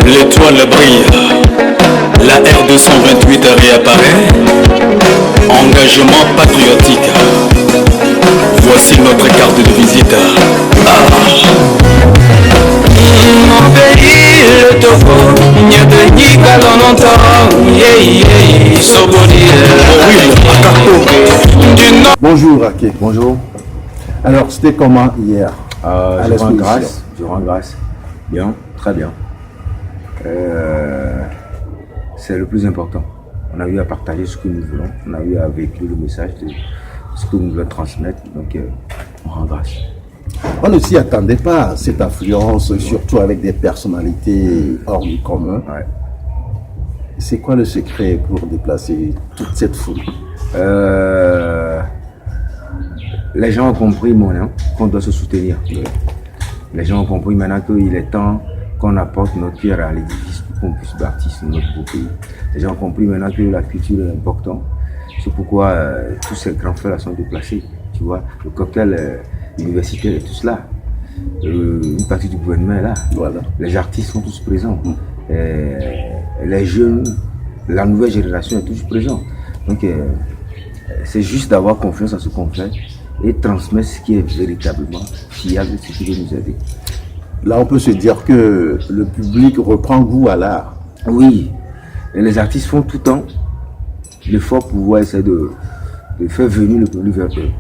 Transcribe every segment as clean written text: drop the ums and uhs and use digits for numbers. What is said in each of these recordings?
L'étoile brille, la R228 réapparaît. Engagement patriotique. Voici notre carte de visite. Mon pays, le Togo, n'y de ni galon Bonjour Ake. Bonjour. Alors c'était comment hier à l'exposition? Je rends grâce. Bien, très bien. C'est le plus important. On a eu à partager ce que nous voulons. On a eu à véhiculer le message de ce que nous voulons transmettre. Donc on rend grâce. On ne s'y attendait pas à cette affluence, surtout avec des personnalités hors du commun. Ouais. C'est quoi le secret pour déplacer toute cette foule? Les gens ont compris, qu'on doit se soutenir. Les gens ont compris maintenant qu'il est temps qu'on apporte notre pierre à l'édifice pour qu'on puisse bâtir notre beau pays. Les gens ont compris maintenant que la culture est importante. C'est pourquoi tous ces grands frères sont déplacés. Tu vois, le cocktail universitaire est tous là. Une partie du gouvernement est là. Voilà. Les artistes sont tous présents. Les jeunes, la nouvelle génération est tous présents. Donc c'est juste d'avoir confiance en ce qu'on fait et transmettre ce qui est véritablement fiable, ce qui veut nous aider. Là, on peut se dire que le public reprend goût à l'art. Oui, et les artistes font tout le temps l'effort pour pouvoir essayer de faire venir le public vers eux.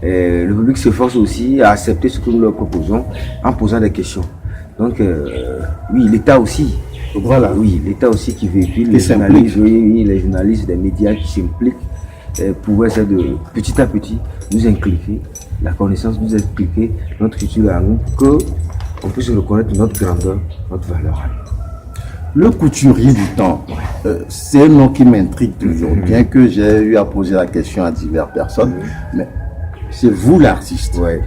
Et le public s'efforce aussi à accepter ce que nous leur proposons en posant des questions. Donc, oui, l'État aussi. Voilà. Oui, l'État aussi qui véhicule les journalistes, les journalistes, les médias qui s'impliquent pour essayer de, petit à petit, nous inculquer la connaissance, nous expliquer notre culture à nous, qu'on puisse reconnaître notre grandeur, notre valeur à nous. Le couturier du temps, c'est un nom qui m'intrigue toujours, bien que j'ai eu à poser la question à diverses personnes, mais c'est vous l'artiste. Ouais.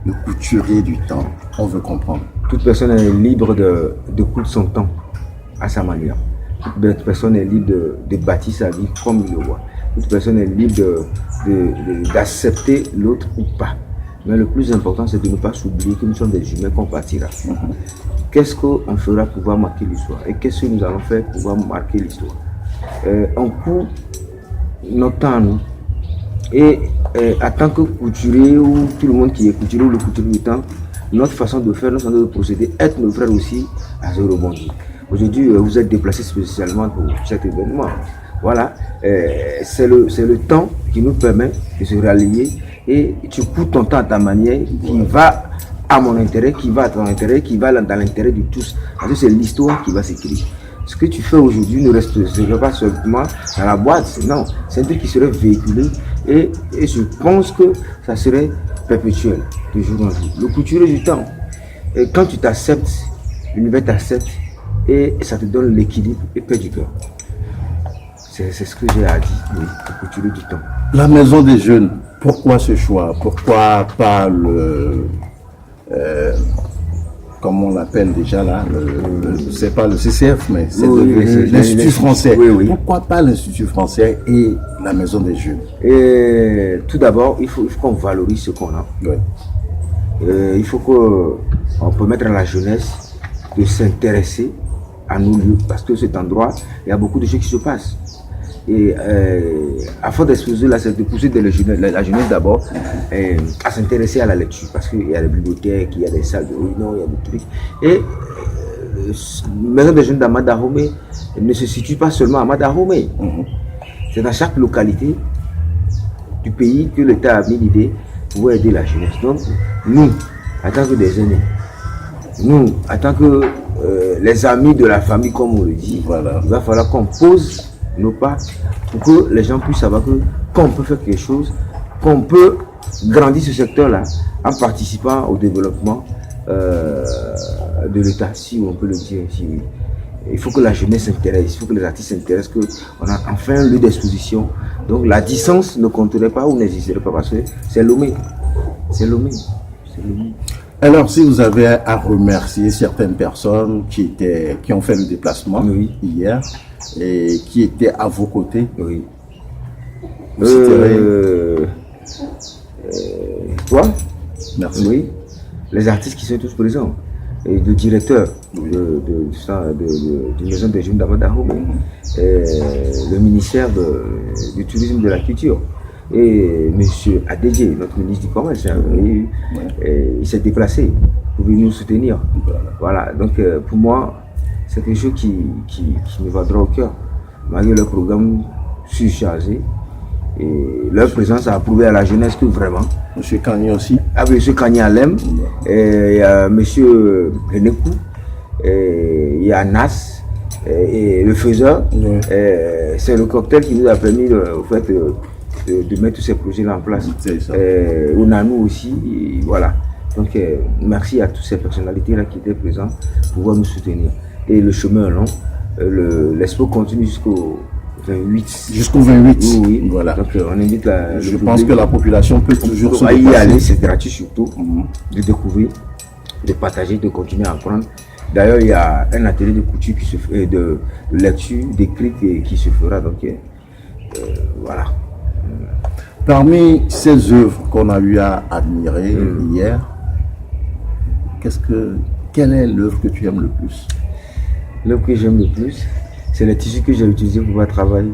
Le couturier du temps, on veut comprendre. Toute personne est libre de coudre son temps à sa manière. Toute personne est libre de bâtir sa vie comme il le voit. Toute personne est libre d'accepter l'autre ou pas. Mais le plus important, c'est de ne pas s'oublier que nous sommes des humains qu'on partira. Qu'est-ce qu'on fera pour pouvoir marquer l'histoire? Et qu'est-ce que nous allons faire pour pouvoir marquer l'histoire? On court notre temps à nous. Et en tant que couturier, ou tout le monde qui est couturier, ou le couturier du temps, notre façon de faire, notre façon de procéder, aide nos frères aussi à se rebondir. Aujourd'hui, vous êtes déplacés spécialement pour cet événement. Voilà, c'est le temps qui nous permet de se rallier et tu coupes ton temps à ta manière qui va à mon intérêt, qui va à ton intérêt, qui va dans l'intérêt de tous. Parce que c'est l'histoire qui va s'écrire. Ce que tu fais aujourd'hui ne resterait pas seulement dans la boîte, non, c'est un truc qui serait véhiculé et je pense que ça serait perpétuel de jour en jour. Le couturier du temps, et quand tu t'acceptes, l'univers t'accepte et ça te donne l'équilibre et paix du cœur. C'est ce que j'ai à dire, oui, le couturier du temps. La maison des jeunes, pourquoi ce choix? Pourquoi pas comme on l'appelle déjà là, c'est pas le CCF, mais c'est l'Institut français. Oui. Pourquoi pas l'Institut français et la maison des jeunes? Et tout d'abord, il faut qu'on valorise ce qu'on a. Oui. Il faut qu'on permette à la jeunesse de s'intéresser à nos lieux, parce que cet endroit, il y a beaucoup de choses qui se passent. Et afin d'exposer là, c'est de pousser la jeunesse d'abord à s'intéresser à la lecture, parce qu'il y a des bibliothèques, il y a des salles de réunion, il y a des trucs. Et la maison des jeunes d'Amadahomey ne se situe pas seulement à Amadahomey. C'est dans chaque localité du pays que l'État a mis l'idée pour aider la jeunesse. Donc, nous, en tant que des aînés, nous, en tant que les amis de la famille, comme on le dit, voilà, il va falloir qu'on pose nos pas pour que les gens puissent savoir qu'on peut faire quelque chose, qu'on peut grandir ce secteur-là en participant au développement de l'État, si on peut le dire. Si, il faut que la jeunesse s'intéresse, il faut que les artistes s'intéressent, qu'on a enfin un lieu d'exposition. Donc la distance ne compterait pas ou n'existerait pas parce que c'est Lomé. C'est Lomé. Alors, si vous avez à remercier certaines personnes qui ont fait le déplacement hier et qui étaient à vos côtés, vous toi? Merci. Oui. Les artistes qui sont tous présents. et de directeur d'une maison des jeunes d'Amadahome, le ministère du tourisme et de la culture. Et M. Adedje, notre ministre du Commerce, il s'est déplacé pour venir nous soutenir. Voilà, donc pour moi, c'est quelque chose qui me va droit au cœur, malgré le programme surchargé. Et leur présence a prouvé à la jeunesse que vraiment. M. Kanye aussi. Ah oui, M. Kanye Alem, il y a M. Renekou, il y a Nas, et le faiseur. C'est le cocktail qui nous a permis de mettre tous ces projets-là en place. Onanou aussi, et voilà. Donc merci à toutes ces personnalités-là qui étaient présentes pour pouvoir nous soutenir. Et le chemin est long, l'expo continue jusqu'au 28. Jusqu'au 28. Oui. Voilà. Donc on invite je pense que la population peut toujours se y aller, c'est gratuit surtout, de découvrir, de partager, de continuer à apprendre. D'ailleurs, il y a un atelier de couture qui se fait, de lecture, d'écrit qui se fera. Donc voilà. Parmi ces œuvres qu'on a eu à admirer hier, quelle est l'œuvre que tu aimes le plus? L'œuvre que j'aime le plus, c'est les tissus que j'ai utilisés pour pouvoir travailler.